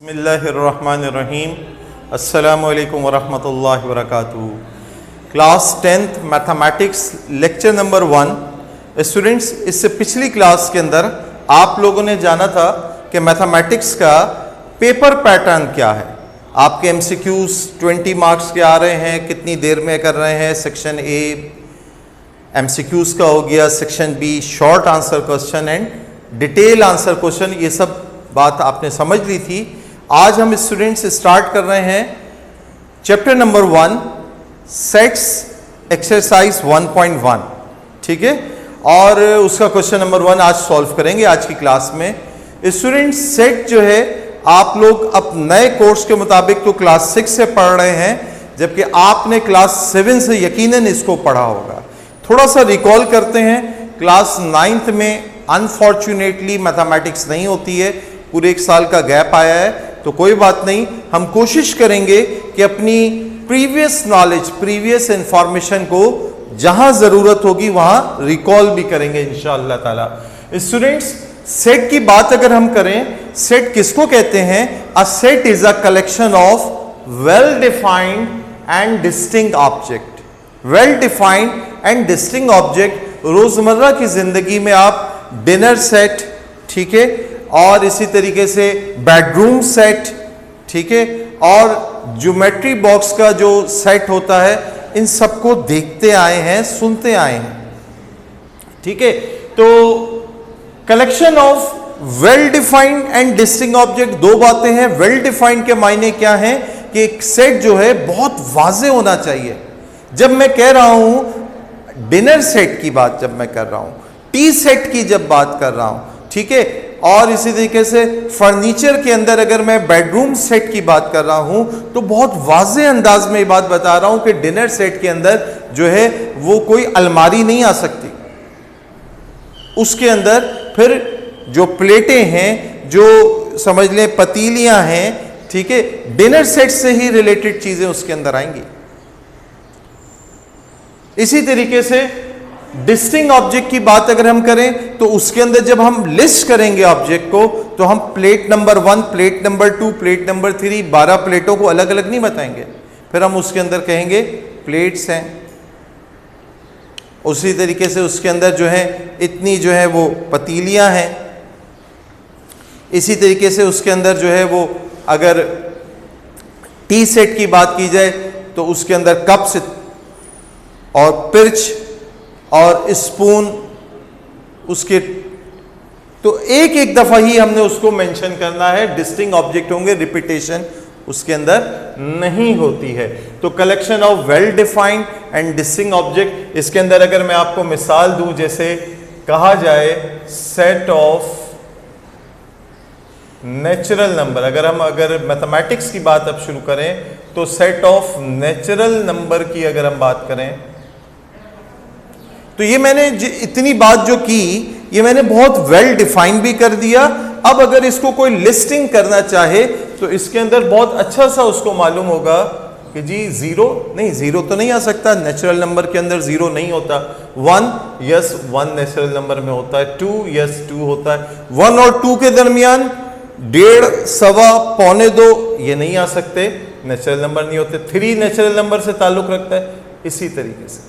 बिस्मिल्लाहिर्रहमानिर्रहीम। अस्सलामुअलैकुम वरहमतुल्लाहि वबरकातुहू। Class 10th mathematics lecture number 1। Students, इससे पिछली क्लास के अंदर आप लोगों ने जाना था कि मैथमेटिक्स का पेपर पैटर्न क्या है। आपके एमसीक्यूज 20 मार्क्स के आ रहे हैं, कितनी देर में कर रहे हैं। सेक्शन ए एमसीक्यूज का हो गया, section B short answer question and detail answer question. ये सब बात आपने समझ ली थी। आज हम स्टूडेंट्स स्टार्ट कर रहे हैं चैप्टर नंबर 1 सेट्स एक्सरसाइज 1.1, ठीक है। और उसका क्वेश्चन नंबर 1 आज सॉल्व करेंगे आज की क्लास में। स्टूडेंट्स, सेट जो है आप लोग अब नए कोर्स के मुताबिक तो क्लास 6 से पढ़ रहे हैं, जबकि आपने क्लास 7 से यकीनन इसको पढ़ा होगा। थोड़ा सा रिकॉल करते हैं, क्लास 9th में अनफॉर्चुनेटली मैथमेटिक्स नहीं होती है, पूरे 1 साल का गैप आया है। तो कोई बात नहीं, हम कोशिश करेंगे कि अपनी प्रीवियस नॉलेज, प्रीवियस इंफॉर्मेशन को जहां जरूरत होगी वहां रिकॉल भी करेंगे इंशाअल्लाह ताला। स्टूडेंट्स, सेट की बात अगर हम करें, सेट किसको कहते हैं? A set is a collection of well defined and distinct object. Well defined and distinct object रोजमर्रा की जिंदगी में आप डिनर सेट, ठीक है, और इसी तरीके से बेडरूम सेट, ठीक है, और ज्योमेट्री बॉक्स का जो सेट होता है, इन सबको देखते आए हैं, सुनते आए हैं, ठीक है। तो collection of well defined and distinct object, दो बातें हैं। वेल डिफाइंड के मायने क्या है कि एक सेट जो है बहुत वाज़ेह होना चाहिए। जब मैं कह रहा हूं डिनर सेट की बात, जब मैं कर रहा हूं टी सेट की जब बात कर रहा हूं, ठीक है, और इसी तरीके से फर्नीचर के अंदर अगर मैं बेडरूम सेट की बात कर रहा हूं तो बहुत वाज़ेह अंदाज में ये बात बता रहा हूं कि डिनर सेट के अंदर जो है वो कोई अलमारी नहीं आ सकती। उसके अंदर फिर जो प्लेटें हैं, जो समझ लें पतीलियां हैं, ठीक है, डिनर सेट से ही रिलेटेड चीजें उसके अंदर आएंगी। इसी तरीके से डिस्टिंक्ट ऑब्जेक्ट की बात अगर हम करें तो उसके अंदर जब हम लिस्ट करेंगे ऑब्जेक्ट को, तो हम plate number 1, plate number 2, plate number 3, 12 प्लेटों को अलग अलग नहीं बताएंगे। फिर हम उसके अंदर कहेंगे प्लेट्स हैं। उसी तरीके से उसके अंदर जो है इतनी जो है वो पतीलियां हैं। इसी तरीके से उसके अंदर जो है वो अगर टी सेट की बात की जाए तो उसके अंदर कप्स और पिर्च और स्पून, उसके तो एक एक दफा ही हमने उसको मेंशन करना है। डिस्टिंक्ट ऑब्जेक्ट होंगे, रिपीटेशन उसके अंदर नहीं होती है। तो collection of well defined and distinct object, इसके अंदर अगर मैं आपको मिसाल दूं, जैसे कहा जाए सेट ऑफ नेचुरल नंबर, अगर मैथमेटिक्स की बात अब शुरू करें तो सेट ऑफ नेचुरल नंबर की अगर हम बात करें तो ये मैंने इतनी बात जो की, ये मैंने बहुत वेल डिफाइन भी कर दिया। अब अगर इसको कोई लिस्टिंग करना चाहे तो इसके अंदर बहुत अच्छा सा उसको मालूम होगा कि जी जीरो तो नहीं आ सकता, नेचुरल नंबर के अंदर जीरो नहीं होता। 1, यस 1 नेचुरल नंबर में होता है। 2, यस 2 होता है। 1 और 2 के दरमियान 1.5, 1.25, 1.25 ये नहीं आ सकते, नेचुरल नंबर नहीं होते। 3 नेचुरल नंबर से ताल्लुक रखता है। इसी तरीके से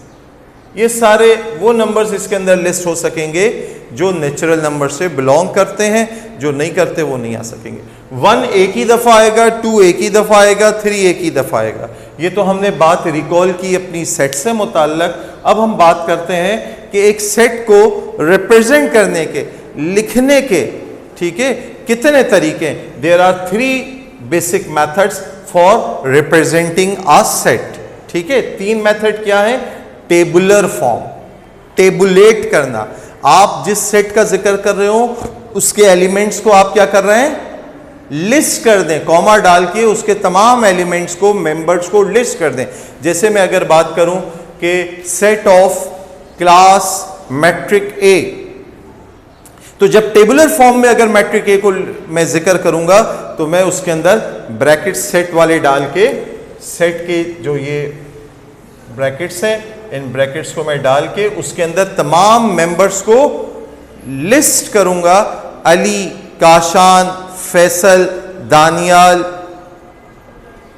ये सारे वो नंबर्स इसके अंदर लिस्ट हो सकेंगे जो नेचुरल नंबर से बिलोंग करते हैं, जो नहीं करते वो नहीं आ सकेंगे। 1 एक ही दफा आएगा, 2 एक ही दफा आएगा, 3 एक ही दफा आएगा। ये तो हमने बात रिकॉल की अपनी सेट से मुताल्लक। अब हम बात करते हैं कि एक सेट को रिप्रेजेंट करने के, लिखने के, ठीक है, कितने तरीके। There are 3 basic methods for representing a set, ठीक है। 3 मेथड क्या है? टेबुलर फॉर्म, टेबुलेट करना। आप जिस सेट का जिक्र कर रहे हो उसके एलिमेंट्स को आप क्या कर रहे हैं? लिस्ट कर दें, कॉमा डाल के उसके तमाम एलिमेंट्स को, मेंबर्स को लिस्ट कर दें। जैसे मैं अगर बात करूं कि सेट ऑफ क्लास मैट्रिक ए, तो जब टेबुलर फॉर्म में अगर मैट्रिक ए को मैं जिक्र करूंगा तो मैं उसके अंदर ब्रैकेट सेट वाले डाल के, सेट के जो ये ब्रैकेट्स हैं, इन ब्रैकेट्स को मैं डाल के उसके अंदर तमाम मेंबर्स को लिस्ट करूंगा। अली, काशान, फैसल, दानियाल,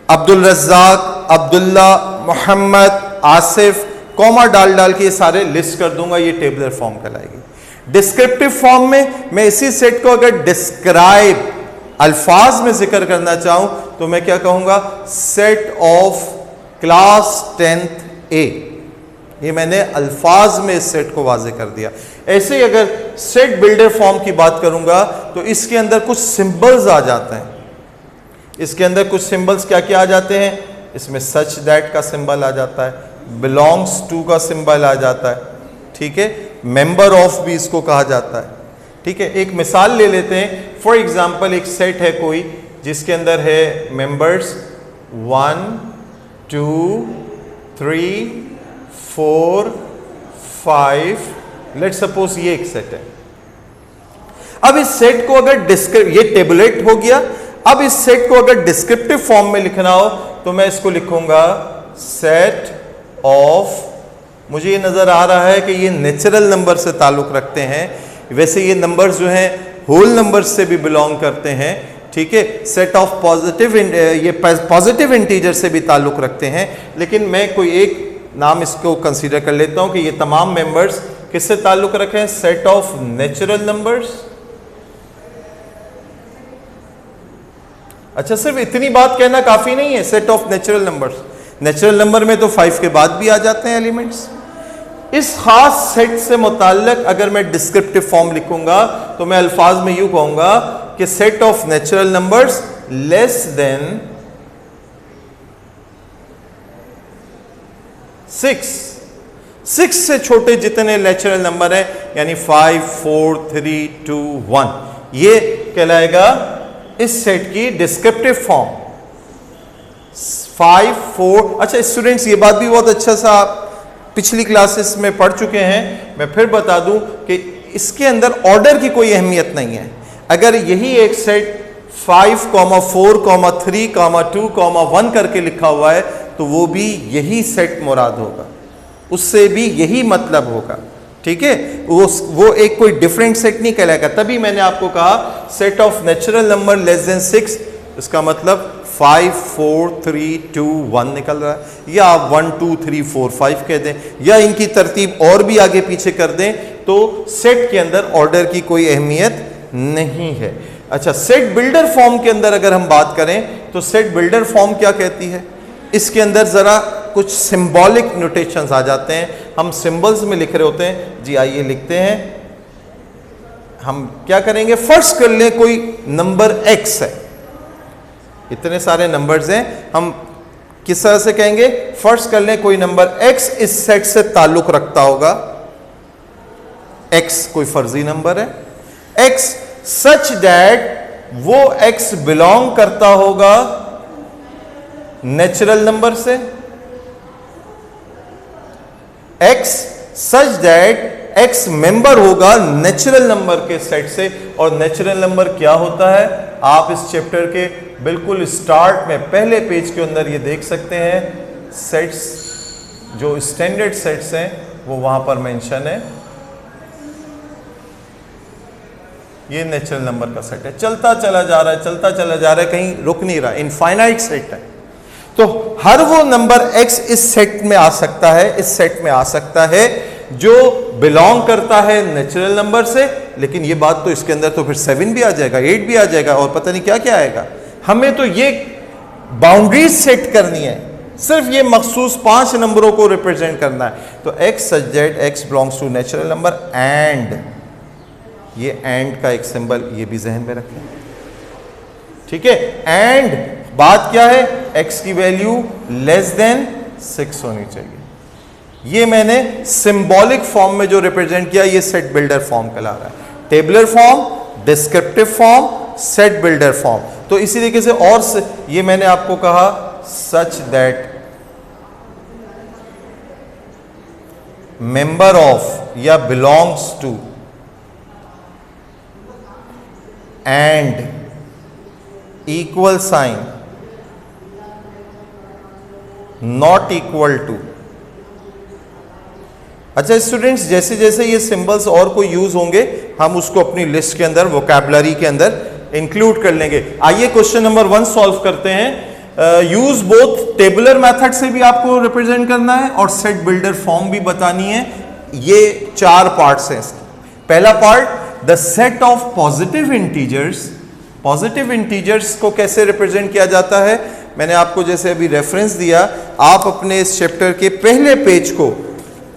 अब्दुल रज्जाक, अब्दुल्ला, मोहम्मद, आसिफ, कॉमा डाल डाल के ये सारे लिस्ट कर दूंगा, ये टेबलर फॉर्म कहलाएगी। डिस्क्रिप्टिव फॉर्म में मैं इसी सेट को अगर डिस्क्राइब अल्फाज में जिक्र करना चाहूं तो मैं क्या कहूंगा, सेट ऑफ क्लास 10th ए। ये मैंने अल्फाज में इस सेट को वाजे कर दिया। ऐसे ही अगर सेट बिल्डर फॉर्म की बात करूंगा तो इसके अंदर कुछ सिंबल्स आ जाते हैं। इसके अंदर कुछ सिंबल्स क्या क्या आ जाते हैं, इसमें सच दैट का सिंबल आ जाता है, बिलोंग्स टू का सिंबल आ जाता है, ठीक है, मेंबर ऑफ भी इसको कहा जाता है, ठीक है। एक मिसाल ले लेते हैं, फॉर एग्जांपल एक सेट है कोई जिसके अंदर है मेंबर्स 1 2 3 4 5, लेट सपोज ये एक सेट है। अब इस सेट को अगर ये टेबुलेट हो गया, अब इस सेट को अगर डिस्क्रिप्टिव फॉर्म में लिखना हो तो मैं इसको लिखूंगा सेट ऑफ, मुझे ये नजर आ रहा है कि ये नेचुरल नंबर से ताल्लुक रखते हैं, वैसे ये नंबर्स जो हैं होल नंबर्स से भी बिलोंग करते हैं, ठीक है। सेट ऑफ पॉजिटिव, ये पॉजिटिव इंटीजर से भी ताल्लुक रखते हैं, लेकिन मैं कोई एक नाम इसको कंसीडर कर लेता हूं कि ये तमाम मेंबर्स किससे ताल्लुक रखें, सेट ऑफ नेचुरल नंबर्स। अच्छा, सिर्फ इतनी बात कहना काफी नहीं है, set of natural numbers. Natural number में तो 5 के बाद भी आ जाते हैं एलिमेंट्स। इस खास सेट से मुताल्लिक अगर मैं डिस्क्रिप्टिव फॉर्म लिखूंगा तो मैं अल्फाज में यूं कहूंगा कि set of natural numbers less than 6 से छोटे जितने नेचुरल नंबर हैं, यानी 5 4 3 2 1, ये कहलाएगा इस सेट की डिस्क्रिप्टिव फॉर्म 5 4। अच्छा स्टूडेंट्स, ये बात भी बहुत अच्छा सा आप पिछली क्लासेस में पढ़ चुके हैं, मैं फिर बता दूं कि इसके अंदर ऑर्डर की कोई अहमियत नहीं है। अगर यही एक सेट 5 4 3 2 1 करके लिखा हुआ है तो वो भी यही सेट मुराद होगा, उससे भी यही मतलब होगा, ठीक है। वो एक कोई डिफरेंट सेट नहीं कहलाएगा। तभी मैंने आपको कहा set of natural number less than 6, इसका मतलब 5 4 3 2 1 निकल रहा है, या आप 1 2 3 4 5 कह दें, या इनकी तरतीब और भी आगे पीछे कर दें, तो सेट के अंदर ऑर्डर की कोई अहमियत नहीं है। अच्छा, सेट बिल्डर फॉर्म के अंदर अगर हम बात करें तो सेट बिल्डर फॉर्म क्या कहती है, इसके अंदर जरा कुछ सिंबॉलिक नोटेशंस आ जाते हैं, हम सिंबल्स में लिख रहे होते हैं। जी आइए लिखते हैं, हम क्या करेंगे, फर्स्ट कर लें कोई नंबर x है, इतने सारे नंबर्स हैं, हम किस तरह से कहेंगे, फर्स्ट कर लें कोई नंबर x इस सेट से ताल्लुक रखता होगा, x कोई फर्जी नंबर है, x सच दैट वो x बिलोंग करता होगा नेचुरल नंबर से, x such that x member होगा नेचुरल नंबर के सेट से। और नेचुरल नंबर क्या होता है, आप इस चैप्टर के बिल्कुल स्टार्ट में पहले पेज के अंदर ये देख सकते हैं, सेट्स जो स्टैंडर्ड सेट्स हैं वो वहां पर मेंशन है। ये नेचुरल नंबर का सेट है, चलता चला जा रहा है, चलता चला जा रहा है, कहीं रुक नहीं रहा, इनफाइनाइट सेट है। तो हर वो नंबर x इस सेट में आ सकता है, इस सेट में आ सकता है जो बिलोंग करता है नेचुरल नंबर से। लेकिन ये बात तो इसके अंदर तो फिर 7 भी आ जाएगा, 8 भी आ जाएगा, और पता नहीं क्या क्या आएगा। हमें तो ये बाउंड्रीज सेट करनी है, सिर्फ ये मखसूस 5 नंबरों को रिप्रेजेंट करना है। तो x such that x belongs to natural number, and ये एंड का एक सिंबल ये भी जहन में रखें, ठीक है। एंड बात क्या है, x की वैल्यू लेस देन 6 होनी चाहिए। ये मैंने सिंबॉलिक फॉर्म में जो रिप्रेजेंट किया, ये सेट बिल्डर फॉर्म कहला रहा है। Tabular form, descriptive form, set builder form. तो इसी तरीके से और ये मैंने आपको कहा सच दैट मेंबर ऑफ या belongs to, and equal sign, not equal to. अच्छा स्टूडेंट्स, जैसे जैसे ये सिंबल्स और कोई यूज होंगे हम उसको अपनी लिस्ट के अंदर, वोकैबुलरी के अंदर इंक्लूड कर लेंगे। आइए क्वेश्चन नंबर 1 सॉल्व करते हैं। यूज बोथ टेबुलर मेथड से भी आपको रिप्रेजेंट करना है और सेट बिल्डर फॉर्म भी बतानी है। ये 4 पार्ट्स हैं। पहला part, the set of positive integers. Positive integers को कैसे रिप्रेजेंट किया जाता है, मैंने आपको जैसे अभी रेफरेंस दिया, आप अपने इस चैप्टर के पहले पेज को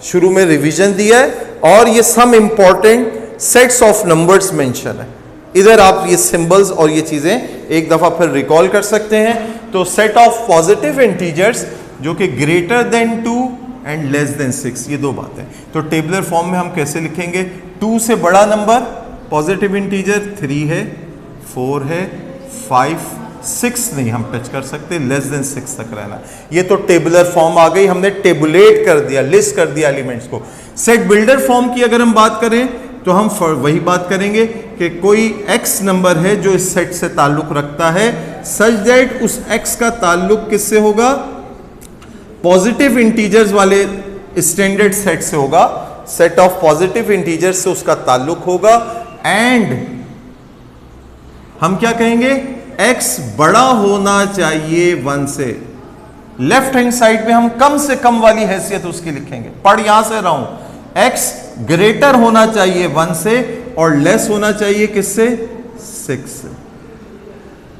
शुरू में रिवीजन दिया है और ये some important sets of numbers mention है। इधर आप ये सिंबल्स और ये चीजें एक दफा फिर रिकॉल कर सकते हैं। तो सेट ऑफ पॉजिटिव इंटीजर्स जो कि greater than 2 and less than 6, ये 2 बातें। तो टेबुलर फॉर्म में हम कैसे लिखेंगे, 2 से बड़ा नंबर पॉजिटिव इंटीजर 3 है, 4 है, 5, 6 नहीं हम टच कर सकते, लेस देन 6 तक रहना। ये तो टेबुलर फॉर्म आ गई, हमने टेबुलेट कर दिया, लिस्ट कर दिया एलिमेंट्स को। सेट बिल्डर फॉर्म की अगर हम बात करें तो हम वही बात करेंगे कि कोई x नंबर है जो इस सेट से ताल्लुक रखता है, सच दैट उस x का ताल्लुक किससे होगा, पॉजिटिव इंटीजर्स वाले स्टैंडर्ड सेट से होगा। सेट ऑफ पॉजिटिव इंटीजर्स से उसका ताल्लुक होगा। एंड हम क्या कहेंगे, x बड़ा होना चाहिए 1 से। लेफ्ट हैंड साइड पे हम कम से कम वाली हैसियत उसकी लिखेंगे, पढ़ यहां से रहा हूं, x ग्रेटर होना चाहिए 1 से और लेस होना चाहिए किससे, 6 से।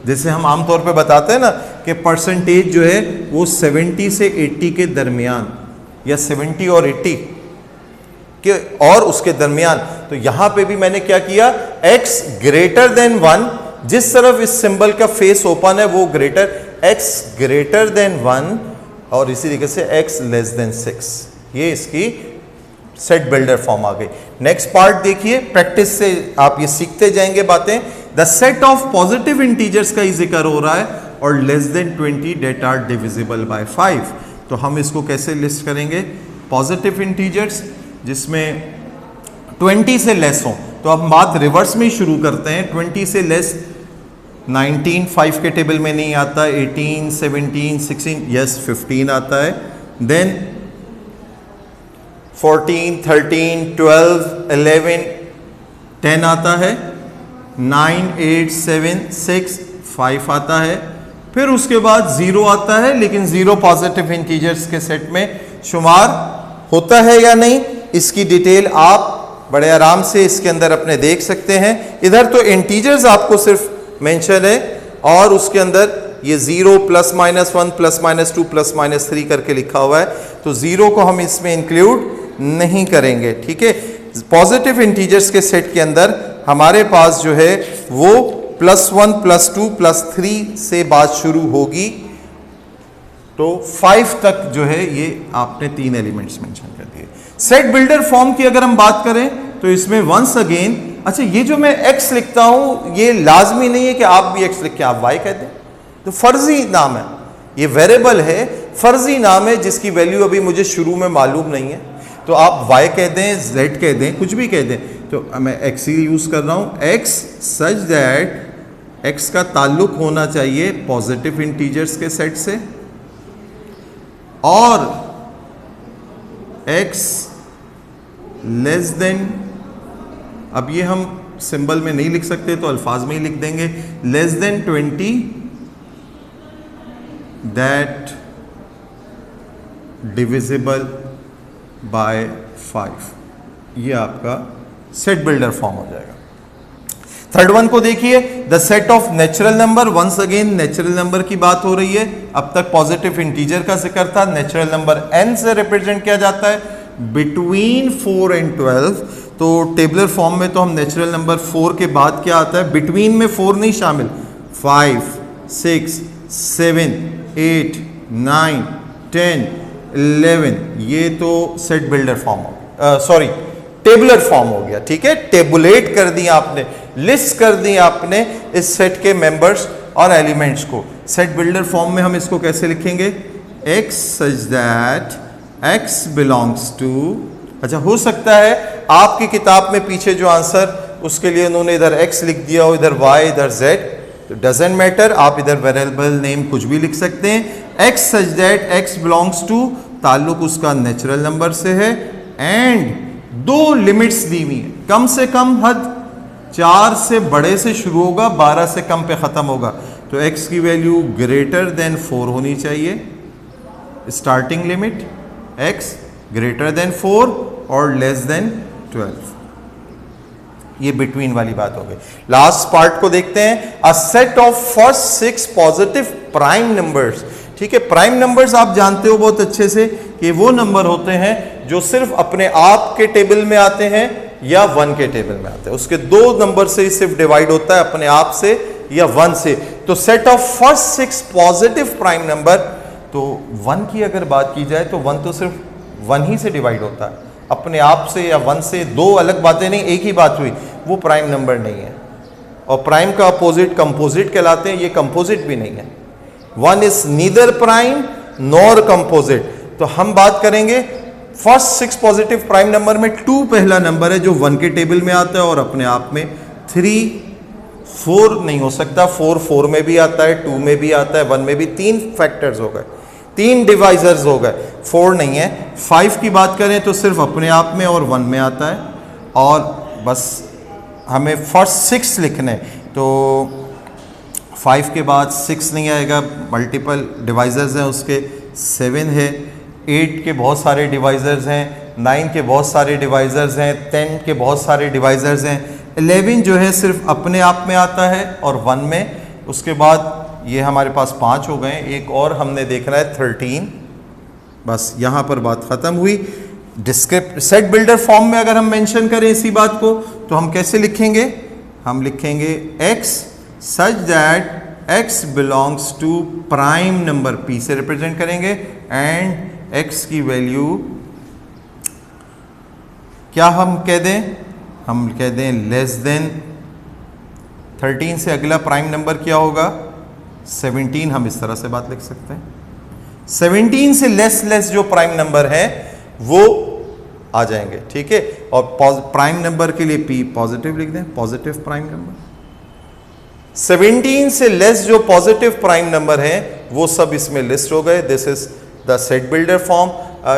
जैसे हम आमतौर पे बताते हैं ना कि परसेंटेज जो है वो 70 से 80 के दरमियान या 70 और 80 के और उसके दरमियान। तो यहां पे भी मैंने क्या किया, x ग्रेटर देन 1, जिस तरफ इस सिंबल का फेस ओपन है वो ग्रेटर, x ग्रेटर देन 1 और इसी तरीके से x लेस देन 6। ये इसकी सेट बिल्डर फॉर्म आ गई। नेक्स्ट पार्ट देखिए, प्रैक्टिस से आप ये सीखते जाएंगे बातें। The set of positive integers का ही जिक्र हो रहा है और less than 20 that are divisible by 5। तो हम इसको कैसे लिस्ट करेंगे, पॉजिटिव इंटीजर्स जिसमें 20 से लेस हो। तो अब बात रिवर्स में ही शुरू करते हैं। 20 से लेस 19 5 के टेबल में नहीं आता, 18 17 16 यस 15 आता है, देन 14 13 12 11 10 आता है, 9 8 7 6 5 आता है, फिर उसके बाद 0 आता है। लेकिन 0 पॉजिटिव इंटीजर्स के सेट में शुमार होता है या नहीं, इसकी डिटेल आप बड़े आराम से इसके अंदर अपने देख सकते हैं। इधर तो इंटीजर्स आपको सिर्फ मेंशन है और उसके अंदर ये 0 plus minus 1 plus minus 2 plus minus 3 करके लिखा हुआ है। तो 0 को हम इसमें इंक्लूड नहीं करेंगे, ठीक है। पॉजिटिव इंटीजर्स के सेट के अंदर हमारे पास जो है वो +1 +2 +3 से बात शुरू होगी, तो 5 तक जो है ये आपने 3 एलिमेंट्स मेंशन कर दिए। सेट बिल्डर फॉर्म की अगर हम बात करें तो इसमें वंस अगेन, अच्छा ये जो मैं x लिखता हूं ये लाजमी नहीं है कि आप भी x लिखें, आप y कह दें, तो फर्जी नाम है, ये वेरिएबल है, फर्जी नाम है जिसकी वैल्यू अभी मुझे शुरू में मालूम नहीं है। तो आप y कह दें, z कह दें, कुछ भी कह दें। तो मैं x ही यूज कर रहा हूं, x सच दैट x का ताल्लुक होना चाहिए पॉजिटिव इंटीजर्स के सेट से और x लेस देन, अब ये हम सिंबल में नहीं लिख सकते तो अल्फाज में ही लिख देंगे, less than 20 that divisible by 5। ये आपका सेट बिल्डर फॉर्म हो जाएगा। थर्ड वन को देखिए, the set of natural number. Once again natural number की बात हो रही है, अब तक पॉजिटिव इंटीजर का जिक्र था। नेचुरल नंबर n से रिप्रेजेंट किया जाता है बिटवीन 4 एंड 12। तो टेबुलर फॉर्म में तो हम नेचुरल नंबर 4 के बाद क्या आता है, बिटवीन में 4 नहीं शामिल, 5 6 7 8 9 10 11, ये तो सेट बिल्डर फॉर्म हो, सॉरी टेबुलर फॉर्म हो गया, ठीक है। टेबुलेट कर दिया आपने, लिस्ट कर दिया आपने इस सेट के मेंबर्स और एलिमेंट्स को। सेट बिल्डर फॉर्म में हम इसको कैसे लिखेंगे, x such that x belongs to, अच्छा हो सकता है आपकी किताब में पीछे जो आंसर उसके लिए उन्होंने इधर x लिख दिया हो, इधर y, इधर z, तो डजेंट मैटर, आप इधर वेरिएबल नेम कुछ भी लिख सकते हैं। x such that x belongs to, ताल्लुक उसका नेचुरल नंबर से है, एंड 2 लिमिट्स दी हुई है, कम से कम हद 4 से बड़े से शुरू होगा, 12 से कम पे ख़त्म होगा। तो x की वैल्यू ग्रेटर देन 4 होनी चाहिए, starting limit x greater than 4 और लेस देन 12। ये बिटवीन वाली बात हो गई। लास्ट पार्ट को देखते हैं, a set of first 6 positive prime numbers. ठीक है, प्राइम नंबर्स आप जानते हो बहुत अच्छे से कि वो नंबर होते हैं जो सिर्फ अपने आप के टेबल में आते हैं या 1 के टेबल में आते हैं। उसके 2 नंबर से ही सिर्फ डिवाइड होता है, अपने आप से या 1 से। तो set of first 6 positive prime number, तो 1 की अगर बात की जाए तो 1 तो सिर्फ 1 ही से डिवाइड होता है, अपने आप से या 1 से। 2 अलग बातें नहीं, एक ही बात हुई, वो प्राइम नंबर नहीं है। और प्राइम का अपोजिट कंपोजिट कहलाते हैं, ये कंपोजिट भी नहीं है। 1 is neither prime nor composite. तो हम बात करेंगे फर्स्ट 6 पॉजिटिव प्राइम नंबर में 2 पहला नंबर है जो 1 के टेबल में आता है और अपने आप में। 3 4 नहीं हो सकता, 4 में भी आता है, 2 में भी आता है, 1 में भी। 3 फैक्टर्स हो गए, 3 डिवाइजर्स हो गए, 4 नहीं है। 5 की बात करें तो सिर्फ अपने आप में और 1 में आता है। और बस हमें फर्स्ट 6 लिखने, तो 5 के बाद 6 नहीं आएगा, मल्टीपल डिवाइजर्स हैं उसके। 7 है, 8 के बहुत सारे डिवाइजर्स हैं, 9 के बहुत सारे डिवाइजर्स हैं, 10 के बहुत सारे डिवाइजर्स हैं। 11 जो है सिर्फ अपने आप में आता है और 1 में। उसके बाद ये हमारे पास 5 हो गए, एक और हमने देखना है 13। बस यहाँ पर बात ख़त्म हुई। डिस्क्रिप्ट सेट बिल्डर फॉर्म में अगर हम मेंशन करें इसी बात को तो हम कैसे लिखेंगे? हम लिखेंगे x such that x belongs to prime number, p से रिप्रेजेंट करेंगे, एंड x की वैल्यू क्या हम कह दें? हम कह दें लेस देन 13 से अगला प्राइम नंबर क्या होगा? 17। हम इस तरह से बात लिख सकते हैं। 17 से लेस जो प्राइम नंबर है वो आ जाएंगे। ठीक है, और प्राइम नंबर के लिए p पॉजिटिव लिख दें, पॉजिटिव प्राइम नंबर। 17 से लेस जो पॉजिटिव प्राइम नंबर है वो सब इसमें लिस्ट हो गए। This is the set builder form.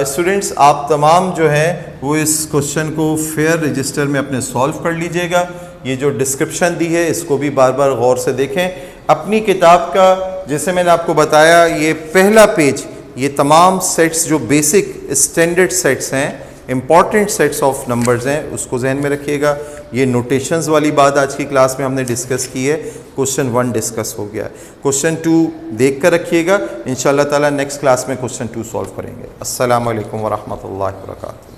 Students, आप तमाम जो है वो इस क्वेश्चन को फेयर रजिस्टर में अपने सॉल्व कर लीजिएगा। ये जो डिस्क्रिप्शन दी है इसको भी बार बार गौर से देखें। अपनी किताब का जैसे मैंने आपको बताया, ये पहला पेज, ये तमाम सेट्स जो बेसिक स्टैंडर्ड सेट्स हैं, इंपॉर्टेंट सेट्स ऑफ नंबर्स हैं, उसको जहन में रखिएगा। ये नोटेशंस वाली बात आज की क्लास में हमने डिस्कस की है। क्वेश्चन 1 डिस्कस हो गया है, क्वेश्चन 2 देख कर रखिएगा। इंशाल्लाह ताला नेक्स्ट क्लास में क्वेश्चन 2 सॉल्व करेंगे। अस्सलाम वालेकुम व रहमतुल्लाहि व बरकातहू।